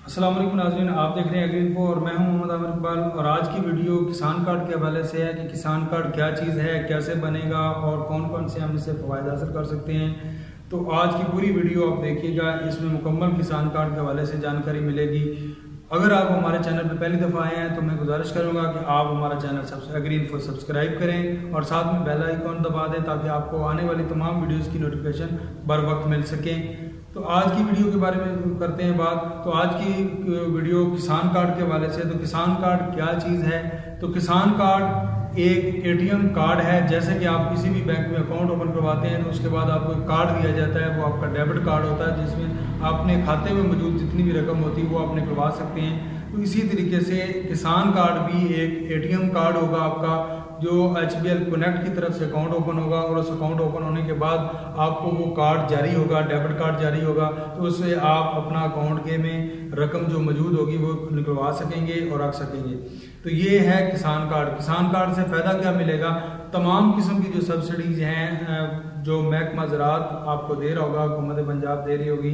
अस्सलाम वालेकुम नाज़रीन, आप देख रहे हैं एग्री इन्फो और मैं हूं मोहम्मद आमिर इकबाल। और आज की वीडियो किसान कार्ड के हवाले से है कि किसान कार्ड क्या चीज़ है, कैसे बनेगा और कौन कौन से हम इससे फ़वाइद हासिल कर सकते हैं। तो आज की पूरी वीडियो आप देखिएगा, इसमें मुकम्मल किसान कार्ड के हवाले से जानकारी मिलेगी। अगर आप हमारे चैनल पर पहली दफ़ा आए हैं तो मैं गुजारिश करूंगा कि आप हमारा चैनल एग्री इन्फो सब्सक्राइब करें और साथ में बेल आइकॉन दबा दें ताकि आपको आने वाली तमाम वीडियोस की नोटिफिकेशन बर वक्त मिल सकें। तो आज की वीडियो के बारे में करते हैं बात। तो आज की वीडियो किसान कार्ड के हवाले से। तो किसान कार्ड क्या चीज़ है? तो किसान कार्ड एक एटीएम कार्ड है। जैसे कि आप किसी भी बैंक में अकाउंट ओपन करवाते हैं तो उसके बाद आपको एक कार्ड दिया जाता है, वो आपका डेबिट कार्ड होता है जिसमें अपने खाते में मौजूद जितनी भी रकम होती है वो आप निकलवा सकते हैं। तो इसी तरीके से किसान कार्ड भी एक एटीएम कार्ड होगा आपका, जो HBL कनेक्ट की तरफ से अकाउंट ओपन होगा और उस अकाउंट ओपन होने के बाद आपको वो कार्ड जारी होगा, डेबिट कार्ड जारी होगा। तो उससे आप अपना अकाउंट के में रकम जो मौजूद होगी वो निकलवा सकेंगे और रख सकेंगे। तो ये है किसान कार्ड। किसान कार्ड से फ़ायदा क्या मिलेगा? तमाम किस्म की जो सब्सिडीज़ हैं जो महकमा ज़राअत आपको दे रहा होगा, हुकूमत पंजाब दे रही होगी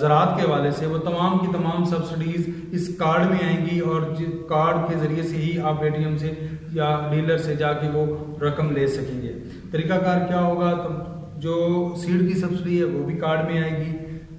ज़राअत के हवाले से, वो तमाम की तमाम सब्सिडीज़ इस कार्ड में आएंगी और कार्ड के ज़रिए से ही आप ATM से या डीलर से जाके वो रकम ले सकेंगे। तरीकाकार क्या होगा? तो जो सीड की सब्सिडी है वो भी कार्ड में आएगी,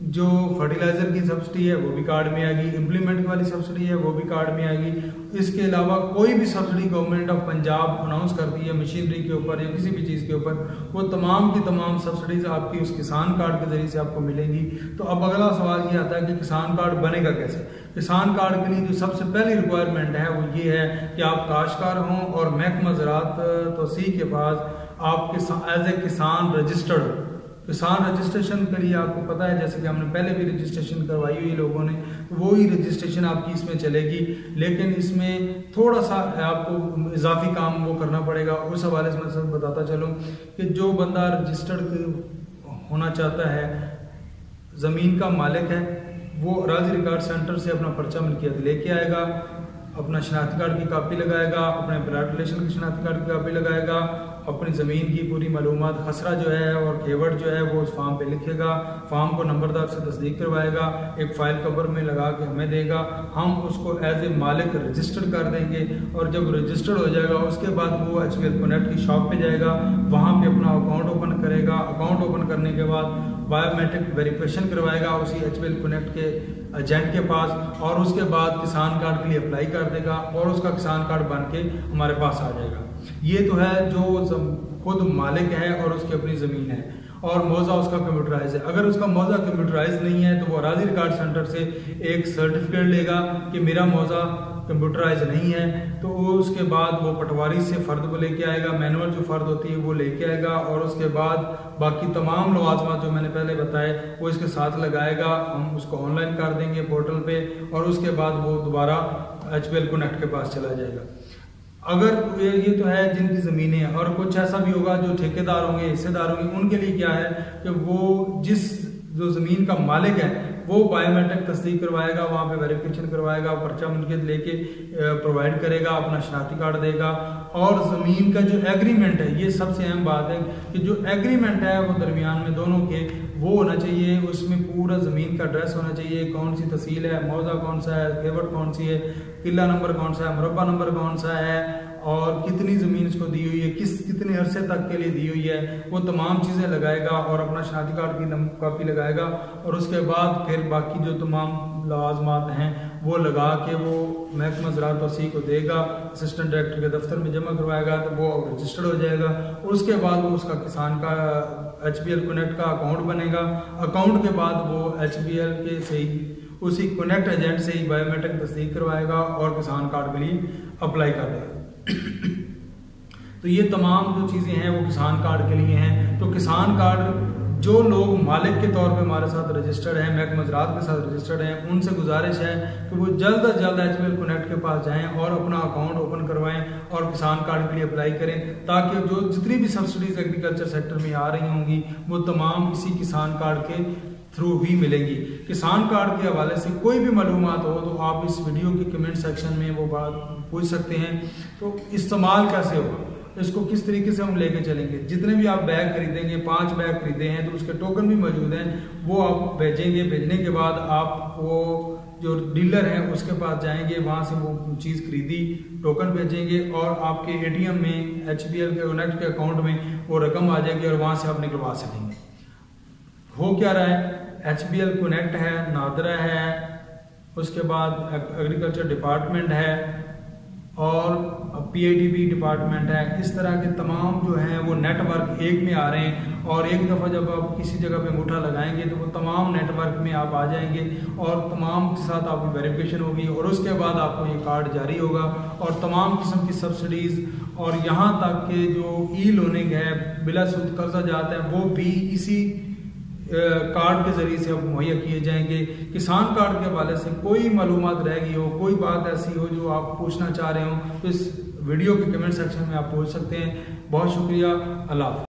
जो फर्टिलाइज़र की सब्सिडी है वो भी कार्ड में आएगी, इम्प्लीमेंट वाली सब्सिडी है वो भी कार्ड में आएगी। इसके अलावा कोई भी subsidy government of Punjab announce करती है मशीनरी के ऊपर या किसी भी चीज़ के ऊपर, वो तमाम की तमाम सब्सिडीज आपकी उस किसान कार्ड के ज़रिए से आपको मिलेंगी। तो अब अगला सवाल ये आता है कि किसान कार्ड बनेगा कैसे? किसान कार्ड के लिए जो सबसे पहली रिक्वायरमेंट है वो ये है कि आप काश्तकार हों और महकमा ज़राअत तौसीक़ के पास आप एज ए किसान रजिस्टर्ड। किसान रजिस्ट्रेशन के लिए आपको पता है, जैसे कि हमने पहले भी रजिस्ट्रेशन करवाई हुई लोगों ने, तो वो ही रजिस्ट्रेशन आपकी इसमें चलेगी। लेकिन इसमें थोड़ा सा आपको इजाफी काम वो करना पड़ेगा। उस हवाले से मैं सब बताता चलूँ कि जो बंदा रजिस्टर्ड होना चाहता है, ज़मीन का मालिक है, वो राज़ी रिकॉर्ड सेंटर से अपना पर्चा मिल्कियत लेके आएगा, अपना शनाख्ती कार्ड की कापी लगाएगा, अपने प्लाट रिलेशन की शनाख्ती कार्ड की कापी लगाएगा, अपनी ज़मीन की पूरी मालूमात खसरा जो है और खेवट जो है वो उस फॉर्म पे लिखेगा, फॉर्म को नंबरदार से तस्दीक करवाएगा, एक फ़ाइल कवर में लगा के हमें देगा, हम उसको एज ए मालिक रजिस्टर्ड कर देंगे। और जब रजिस्टर्ड हो जाएगा उसके बाद वो HBL कनेक्ट की शॉप पे जाएगा, वहाँ पे अपना अकाउंट ओपन करेगा। अकाउंट ओपन करने के बाद बायोमेट्रिक वेरिफिकेशन करवाएगा उसी HBL कनेक्ट के एजेंट के पास, और उसके बाद किसान कार्ड के लिए अप्लाई कर देगा और उसका किसान कार्ड बन के हमारे पास आ जाएगा। ये तो है जो खुद मालिक है और उसकी अपनी ज़मीन है और मौजा उसका कंप्यूटराइज है। अगर उसका मौजा कंप्यूटराइज नहीं है तो वो राज़ी रिकॉर्ड सेंटर से एक सर्टिफिकेट लेगा कि मेरा मौजा कंप्यूटराइज नहीं है। तो उसके बाद वो पटवारी से फ़र्द को लेके आएगा, मैनुअल जो फ़र्द होती है वो लेके आएगा, और उसके बाद बाकी तमाम लवाज़मात जो मैंने पहले बताए वो इसके साथ लगाएगा। हम उसको ऑनलाइन कर देंगे पोर्टल पे, और उसके बाद वो दोबारा HBL कनेक्ट के पास चला जाएगा। अगर ये तो है जिनकी ज़मीनें हैं, और कुछ ऐसा भी होगा जो ठेकेदार होंगे, हिस्सेदार होंगे, उनके लिए क्या है कि वो जो ज़मीन का मालिक है वो बायोमेट्रिक तस्दीक करवाएगा, वहाँ पे वेरिफिकेशन करवाएगा, पर्चा मिल्कियत लेके प्रोवाइड करेगा, अपना शनाख्ती कार्ड देगा। और ज़मीन का जो एग्रीमेंट है, ये सबसे अहम बात है कि जो एग्रीमेंट है वो दरमियान में दोनों के वो होना चाहिए, उसमें पूरा ज़मीन का एड्रेस होना चाहिए, कौन सी तहसील है, मौजा कौन सा है, खेवट कौन सी है, किला नंबर कौन सा है, मुरब्बा नंबर कौन सा है, और कितनी ज़मीन इसको दी हुई है, कितने अरसे तक के लिए दी हुई है, वो तमाम चीज़ें लगाएगा और अपना शनाख्ती कार्ड की कापी लगाएगा। और उसके बाद फिर बाकी जो तमाम लाज़मात हैं वो लगा के वो महकमा ज़राअत तौसीक़ को देगा, असिस्टेंट डायरेक्टर के दफ्तर में जमा करवाएगा, तो वो रजिस्टर्ड हो जाएगा। उसके बाद वो उसका किसान का HBL कनेक्ट का अकाउंट बनेगा। अकाउंट के बाद वो HBL के से ही उसी कनेक्ट एजेंट से ही बायोमेट्रिक तस्दीक करवाएगा और किसान कार्ड के लिए अप्लाई कर देगा। तो ये तमाम जो चीज़ें हैं वो किसान कार्ड के लिए हैं। तो किसान कार्ड जो लोग मालिक के तौर पे हमारे साथ रजिस्टर्ड हैं, महकमा ज़राअत के साथ रजिस्टर्ड हैं, उनसे गुजारिश है कि वो जल्द अज जल्द HBL कनेक्ट के पास जाएं और अपना अकाउंट ओपन करवाएं और किसान कार्ड के लिए अप्लाई करें, ताकि जो जितनी भी सब्सिडीज एग्रीकल्चर सेक्टर में आ रही होंगी वो तमाम इसी किसान कार्ड के थ्रू ही मिलेंगी। किसान कार्ड के हवाले से कोई भी मालूमात हो तो आप इस वीडियो के कमेंट सेक्शन में वो बात पूछ सकते हैं। तो इस्तेमाल कैसे होगा? इसको किस तरीके से हम लेके चलेंगे। जितने भी आप बैग खरीदेंगे, 5 बैग खरीदे हैं तो उसके टोकन भी मौजूद हैं, वो आप भेजेंगे। भेजने के बाद आप वो जो डीलर है उसके पास जाएंगे, वहाँ से वो चीज़ खरीदी, टोकन भेजेंगे और आपके ATM में HBL के कनेक्ट के अकाउंट में वो रकम आ जाएगी और वहाँ से आप निकलवा सकेंगे। हो क्या रहा है, HBL कनेक्ट है, नादरा है, उसके बाद एग्रीकल्चर डिपार्टमेंट है और PIDB डिपार्टमेंट है। इस तरह के तमाम जो हैं वो नेटवर्क एक में आ रहे हैं और एक दफ़ा जब आप किसी जगह पे अंगूठा लगाएंगे तो वो तमाम नेटवर्क में आप आ जाएंगे और तमाम के साथ आपकी वेरिफिकेशन होगी और उसके बाद आपको ये कार्ड जारी होगा और तमाम किस्म की सब्सिडीज़ और यहाँ तक के जो लोनिंग है, बिला सूद कर्जा जाता है, वो भी इसी कार्ड के ज़रिए से अब मुहैया किए जाएंगे। किसान कार्ड के हवाले से कोई मालूमात रह गई हो, कोई बात ऐसी हो जो आप पूछना चाह रहे हो तो इस वीडियो के कमेंट सेक्शन में आप पूछ सकते हैं। बहुत शुक्रिया, अल्लाह हाफ़िज़।